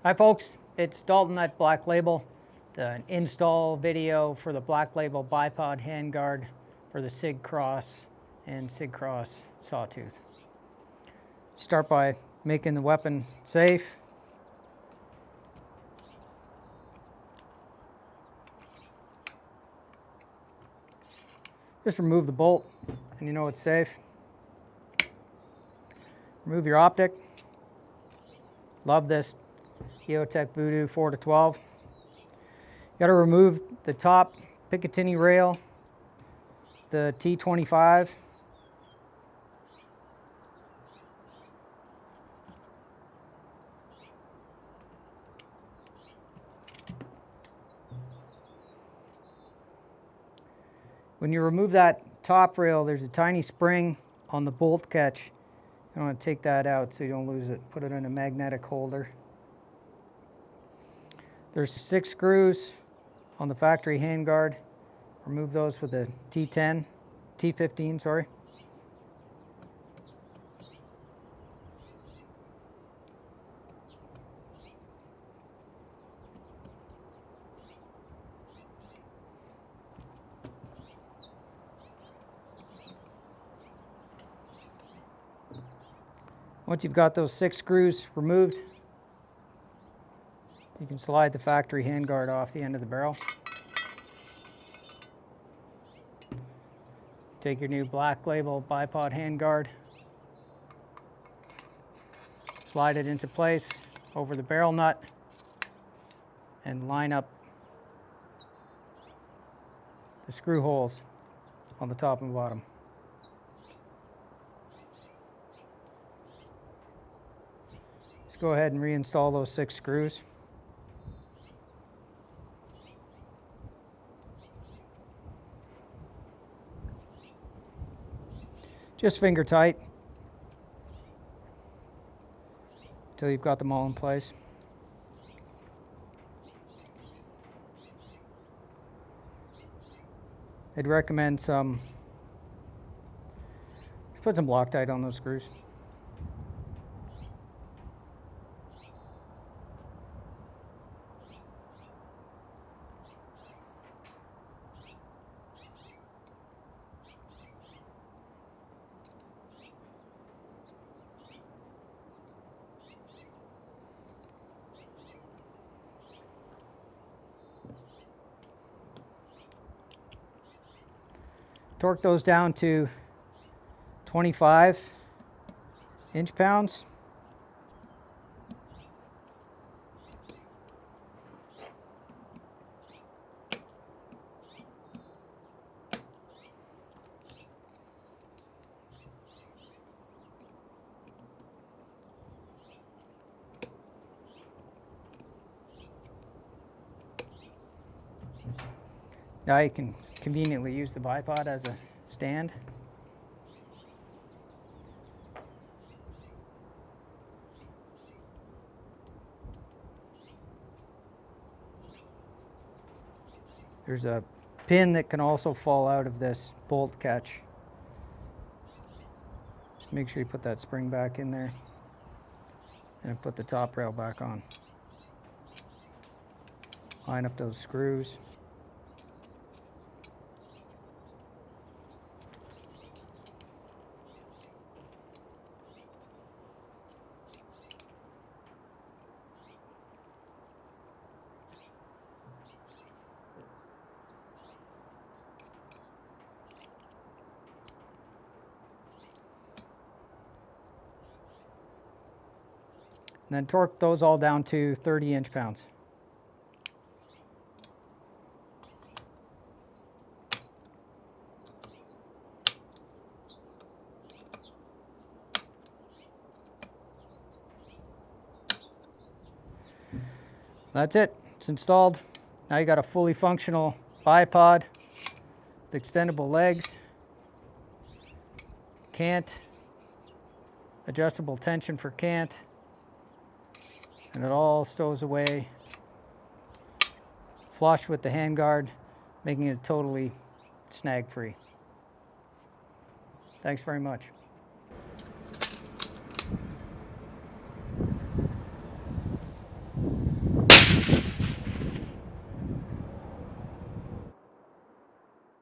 Hi folks, it's Dalton at Black Label. The install video for the Black Label Bipod Handguard for the SIG CROSS and SIG CROSS sawtooth. Start by making the weapon safe. Just remove the bolt and you know it's safe. Remove your optic. Love this EOTech Voodoo 4-12. You got to remove the top Picatinny rail, the T25. When you remove that top rail, there's a tiny spring on the bolt catch. You want to take that out so you don't lose it. Put it in a magnetic holder. There's 6 screws on the factory handguard. Remove those with a T15, sorry. Once you've got those 6 screws removed, you can slide the factory handguard off the end of the barrel. Take your new Black Label Bipod handguard, slide it into place over the barrel nut, and line up the screw holes on the top and bottom. Just go ahead and reinstall those 6 screws. Just finger tight until you've got them all in place. I'd recommend put some Loctite on those screws. Torque those down to 25 inch-pounds. Now you can conveniently use the bipod as a stand. There's a pin that can also fall out of this bolt catch. Just make sure you put that spring back in there and put the top rail back on. Line up those screws. And then torque those all down to 30 inch-pounds. That's it. It's installed. Now you got a fully functional bipod with extendable legs, cant, adjustable tension for cant, and it all stows away flush with the handguard, making it totally snag-free. Thanks very much.